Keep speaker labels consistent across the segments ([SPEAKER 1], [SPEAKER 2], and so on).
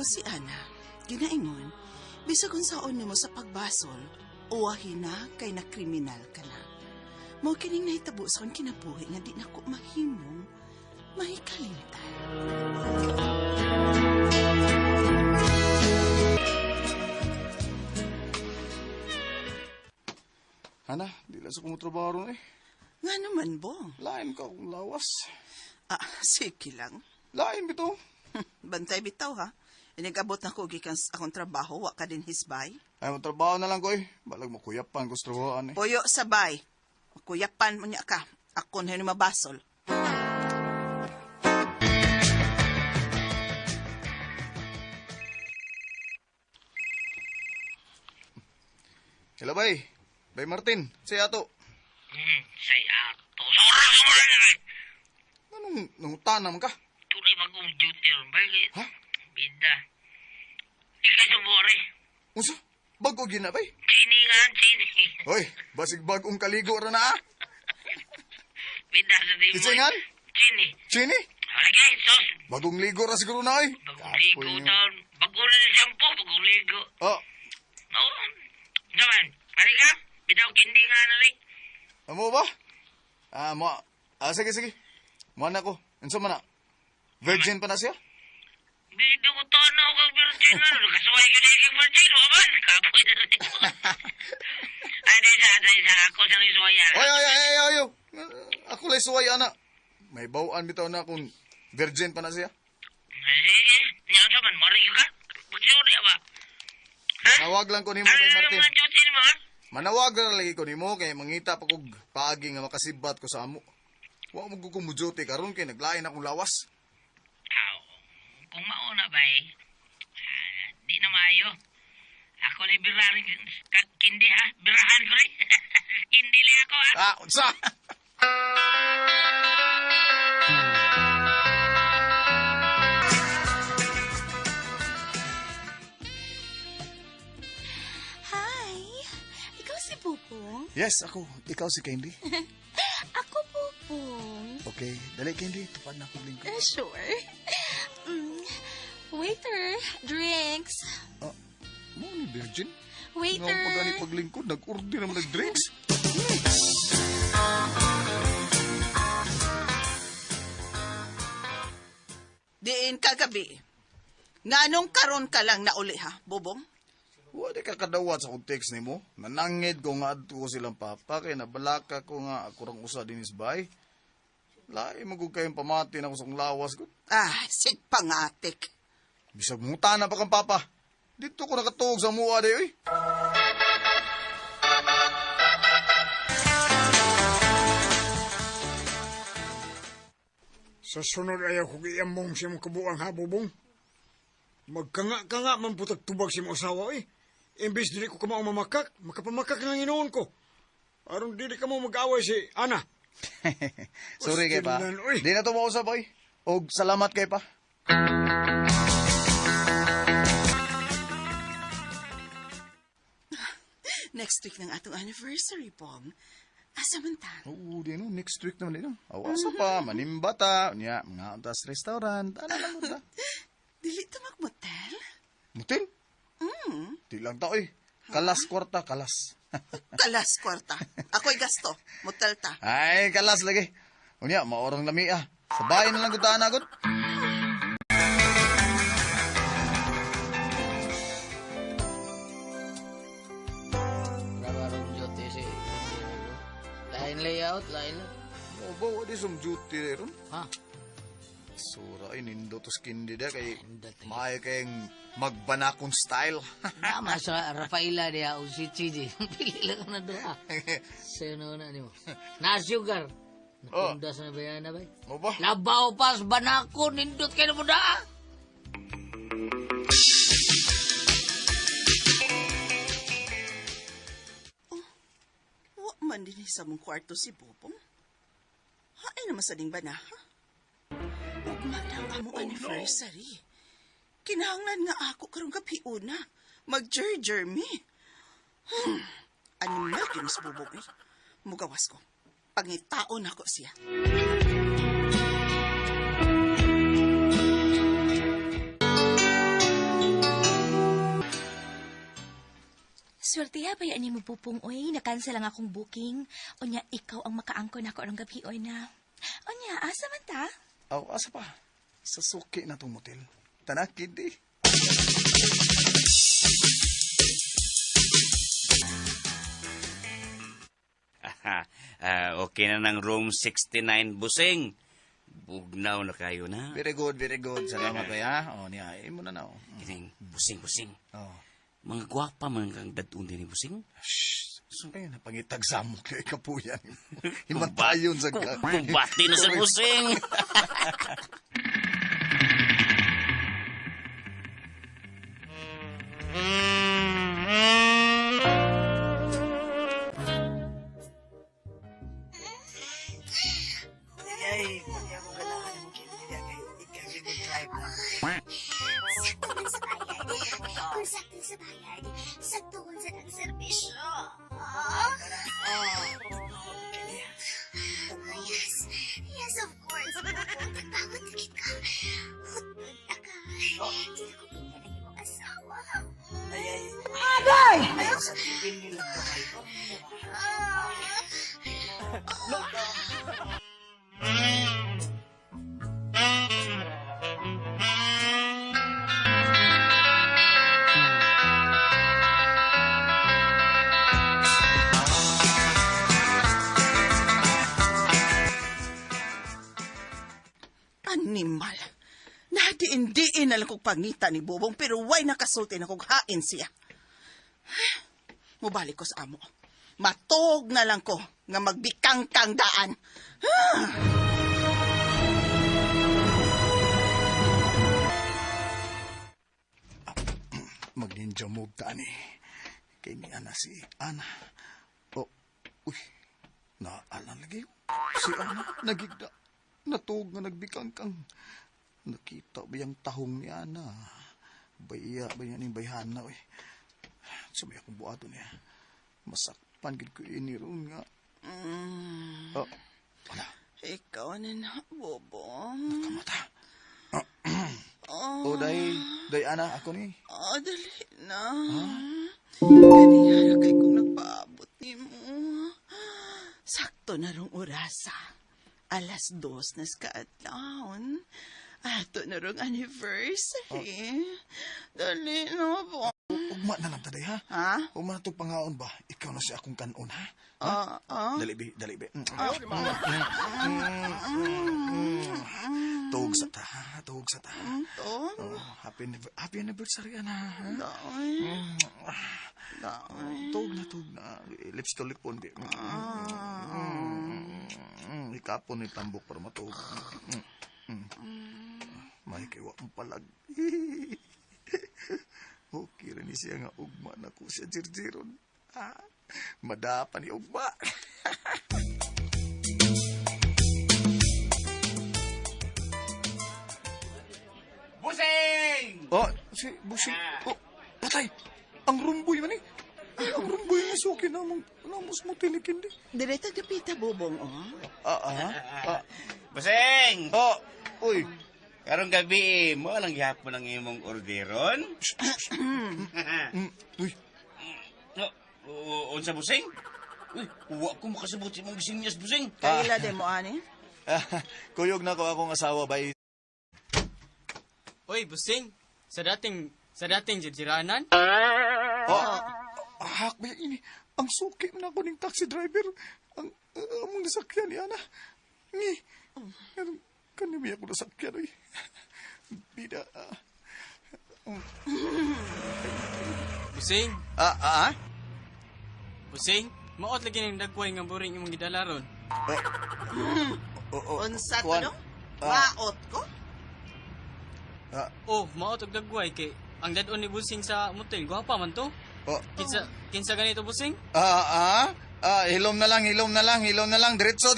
[SPEAKER 1] si Ana, ginaingon, bisag kung saon nimo sa pagbasol, uwahin na kay na kriminal ka na. Mao kining nahitabo sa akong kinabuhi nga di nako mahimong mahikalimtan.
[SPEAKER 2] Ana, di lang sa kumutrabaho ron eh.
[SPEAKER 1] Nga naman, Bong.
[SPEAKER 2] Lain ka akong lawas.
[SPEAKER 1] Sige lang.
[SPEAKER 2] Lain bito.
[SPEAKER 1] Bantay bitaw, ha? Inigabot na ko gikan sa akong trabaho, wa ka din hisbay.
[SPEAKER 2] Ay, matrabaho na lang ko eh. Balag makuyapan ko sa trabahoan eh.
[SPEAKER 1] Puyo sabay. Makuyapan mo niya ka. Ako na yun mabasol.
[SPEAKER 2] Hello, bay. Bay Martin, say ato.
[SPEAKER 3] Say ato. Sorry.
[SPEAKER 2] Anong nangutanam ka?
[SPEAKER 3] Tuloy magong duty ron. Bakit?
[SPEAKER 2] Ha?
[SPEAKER 3] Bida. Ikaw sa bore.
[SPEAKER 2] Unsa? Bago gina, bay?
[SPEAKER 3] Chini nga, chini.
[SPEAKER 2] Hoy, basig bagong kaligo ra na ah.
[SPEAKER 3] Bida sa di mo.
[SPEAKER 2] Kisingan?
[SPEAKER 3] Chini.
[SPEAKER 2] Chini?
[SPEAKER 3] Okay, sos.
[SPEAKER 2] Bagong ligo ra siguro na eh.
[SPEAKER 3] Bagong ligo doon. Bagong na shampoo. Bagong ligo.
[SPEAKER 2] Oh,
[SPEAKER 3] Oo. Naman. Pari ka? Bitaw kindi nga na rin.
[SPEAKER 2] amo ba? Sige. Mana ko. Unsa man na? Virgin pa na siya?
[SPEAKER 3] Bida ko tono kag virgin na. Kasuway ka na kag virgin. Waman. Kapoy na rin ko. Ay, sa ako sa isuwayan.
[SPEAKER 2] Oy. Ako lay suway ana. May bawaan bitaw na kung virgin pa na siya.
[SPEAKER 3] Sige. Niyaw naman. Mario ka? Magsuri ba?
[SPEAKER 2] Nawag lang ko nimo kay Martin.
[SPEAKER 3] Ano duty mo, ha?
[SPEAKER 2] Manawag na lagi ko nimo kay mangita pa kog paagi nga makasibat ko sa amo. Wa mo ko mujote karon kay naglain akong lawas.
[SPEAKER 3] Aw, kung mauna ba di na maayo. Ako na birari, kindi ha, birahan ko rin. Kindi li ako ha.
[SPEAKER 2] Unsa?
[SPEAKER 4] Hi! Ikaw si Pupong?
[SPEAKER 2] Yes, ako. Ikaw si Candy.
[SPEAKER 4] Ako Pupong.
[SPEAKER 2] Okay, dali Candy, tupad na akong lingkod.
[SPEAKER 4] Sure. Waiter, drinks.
[SPEAKER 2] Mo ni virgin?
[SPEAKER 4] Waiter.
[SPEAKER 2] Nga pagani paglingkod, nag-order naman nag-drinks.
[SPEAKER 1] Diin kagabi. Nganong karon ka lang nauli, ha, Bobong?
[SPEAKER 2] Wa di ka kadawat sa kong text nimo. Nanangid ko nga adto ko silang papa kay nabalaka ko nga ako rang usa dinis bay. Lahi magug kayong pamati na ko sa kong lawas ko.
[SPEAKER 1] Sig pangatik.
[SPEAKER 2] Bisag mutana pa kang papa. Dito ko nakatuog sa mua day oy.
[SPEAKER 5] Sa sunod ayaw ko iambong si mong kabuang ha, Bubong. Magkanga-kanga man putag tubag si mong asawa eh. Imbes dili ko kamao mamakak, makapamakak lang inoon ko. Aron dili ka mo mag-away si Ana.
[SPEAKER 2] Sorry kay pa.
[SPEAKER 5] Tinan, uy.
[SPEAKER 2] Di na to mausap oy. Og salamat kay pa.
[SPEAKER 1] Next week ng atong anniversary, Pong. Asa man ta?
[SPEAKER 2] Oo, di no, next week naman din. Awasa pa, manimbata, niya, mga antas restaurant, ano lang mo ta?
[SPEAKER 1] Dili to magmotel?
[SPEAKER 2] Mutin? Di lang ta, oy. Kalas kwarta, kalas.
[SPEAKER 1] Kalas kwarta. Ako'y gasto. Motel ta.
[SPEAKER 2] Ay, kalas lagi. Unya, maorang lami ah. Sa bahay na lang gutaan agad.
[SPEAKER 3] Nabarong duty si lain layout, lain lang.
[SPEAKER 2] O ba, wadi sum duty rin.
[SPEAKER 3] Ha?
[SPEAKER 2] Sura, ay, nindo to skin di kay
[SPEAKER 3] Nindot, eh.
[SPEAKER 2] maayo kayong magbanakon style.
[SPEAKER 3] Nama sa Rafaela dia o si Chidi. Pili lang na doon. Sino na niyo? Na sugar. Nakundas na ba yan na ba?
[SPEAKER 2] O ba?
[SPEAKER 3] Labaw pas banako nindot kayo na mo da.
[SPEAKER 1] Wa man din sa mong kwarto si Bobong. Hain naman sa ding ba na, ha? Ugma na ang among anniversary. Kinahanglan nga ako karong gabi una. Mag-jer-jer me. Animal yun sa Bobong eh. Mugawas ko. Pangitaon ako siya.
[SPEAKER 4] Swertiha ba yan ni mo, Pupong, oy? Nakansel lang akong booking. Unya, ikaw ang makaangko na ako ng gabi, oy na. Unya, asa man ta?
[SPEAKER 2] Aw, asa pa? Sa suki na tong motel. Tanakid eh.
[SPEAKER 6] Okay na ng room 69, busing. Bugnaw na kayo na.
[SPEAKER 2] Very good, very good. Salamat ba ya? O, niya, mo na na.
[SPEAKER 6] Kining, busing.
[SPEAKER 2] Oh.
[SPEAKER 6] Mga gwapa man kang dadun din ni busing.
[SPEAKER 2] Shh. So kayo na pangitag samok kay kapuyan. Himatayon sa ka.
[SPEAKER 6] Kumbati na sa busing.
[SPEAKER 7] Sakto man sa bayad. Kung sakto sa bayad, sakto man sa ng serbisyo. Yes. Yes, of course. Pagpawag na kita. Hutod na ka. Hindi na ko pinya ng iyong asawa.
[SPEAKER 1] Animal. Nadiin-diin na lang kong pangita ni Bobong pero way nakasulti na kong hain siya. Mubalik ko sa amo. Matog na lang ko nga magbikang-kang daan.
[SPEAKER 2] Mag-ninja move tani. Kay ni Ana si Ana. Oh, uy. Naalan lagi. Si Ana, nagigda. Natug nga nagbikang-kang. Nakita ba yung tahong ni Ana? Baya ba yan yung bayhana, uy. Sabay akong buhato niya. Masakpan gid ko iniroon nga. Oh, wala.
[SPEAKER 1] Ikaw na na, Bobong.
[SPEAKER 2] Kamata. Oh, day Ana, ako ni.
[SPEAKER 1] Oh, dali na. Kaniyara kay kung nagpaabot ni mo. Sakto na rong orasa. 2:00 na skaadlaon. Ato na rong anniversary. Dali na po.
[SPEAKER 2] Ugma na lang taday, ha?
[SPEAKER 1] Ha?
[SPEAKER 2] Ugma na itong pangaon ba? Ikaw na siya akong kanon, ha? Dali, be. Tuhog sa ta, ha? Tuhog sa ta.
[SPEAKER 1] To?
[SPEAKER 2] Oh, happy anniversary, Ana, ha?
[SPEAKER 1] Daoy.
[SPEAKER 2] Tuhog na. Lips to lipon, be. Ikapon ni tambok para matuhog. May kay wa palag. Okay rin siya nga ugma na ko siya jirjiron. Madapa ni ugma.
[SPEAKER 6] Busing!
[SPEAKER 2] Oh, si Busing. Oh, patay. Ang rumboy man eh. Ang rumboy na suki namang namos mo tinikindi.
[SPEAKER 1] Direta gapita, Bobong, oh.
[SPEAKER 6] Busing!
[SPEAKER 2] Oh, uy.
[SPEAKER 6] Karong gabi, mo lang gihapon ang imong orderon?
[SPEAKER 2] Uy,
[SPEAKER 6] Unsa busing? Uy, uwa ko makasabot sa imong bisinyas, busing.
[SPEAKER 1] Kaila de mo, ani?
[SPEAKER 2] kuyog na ko akong asawa bay.
[SPEAKER 8] Oy, busing. Sa dating jirjiranan?
[SPEAKER 2] Hak ba ini? Ang suki na ako ng taxi driver. Ang among nasakyan ni Ana. Ni. Kanimi ako nasakyan ay. Bida.
[SPEAKER 8] Busing. Busing. Maot lagi ng dagway nga buring imong gidalaron.
[SPEAKER 1] Unsa to,
[SPEAKER 2] kuwan.
[SPEAKER 1] no? Maot ko?
[SPEAKER 8] Oh, maot og dagway kay ang dadon ni busing sa motel. Gwapa man to. Kinsa ganito busing?
[SPEAKER 2] Hilom na lang. Diretso.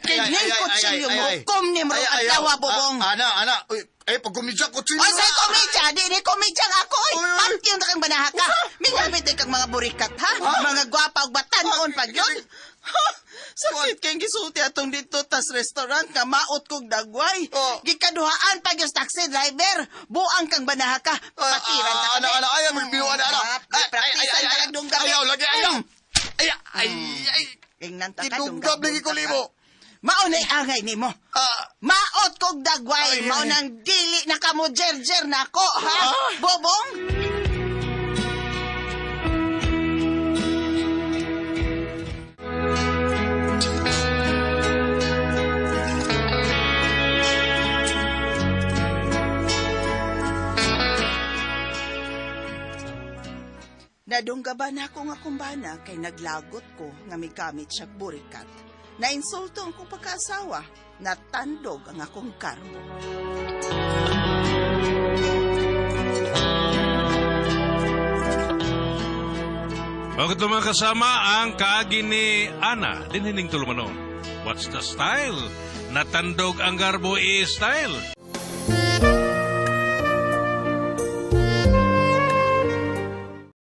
[SPEAKER 1] Kanyang kutsilyo mo, hukom ni mo ang tawa, Bobong.
[SPEAKER 2] Ana. Uy, pag gumidya kutsilyo.
[SPEAKER 1] O sa'y komedya, di komedya nga ako. Pati yung kang banaha ka. May gamit kang mga burikat, ha? Mga gwapa o batanon pa yun. Sakit kayong gisulti atong dito tas restaurant nga maot kog dagway.
[SPEAKER 2] Oh.
[SPEAKER 1] Gikaduhaan pag yung taxi driver. Buang kang banaha ka. Patiran ka
[SPEAKER 2] Ano, ayaw, magbiwa na, ano.
[SPEAKER 1] Praktisan ka lang dong gabi.
[SPEAKER 2] Ayaw, lagi, ayaw. Ay.
[SPEAKER 1] Tingnan ta ka dong
[SPEAKER 2] Idugdog lagi ko limo.
[SPEAKER 1] Maunay angay ni mo. Maot kog dagway.
[SPEAKER 2] Ay,
[SPEAKER 1] Maunang dili na ka mo jer-jer na ko, ha? Bobong? Nadunggaban ako nga kumbana kay naglagot ko nga may gamit siya burikat. Nainsulto ang kong pagkaasawa, natandog ang akong karbo.
[SPEAKER 9] Bakit mga kasama ang kaagi ni Ana, dinhining tulumanon. What's the style? Natandog ang garbo style.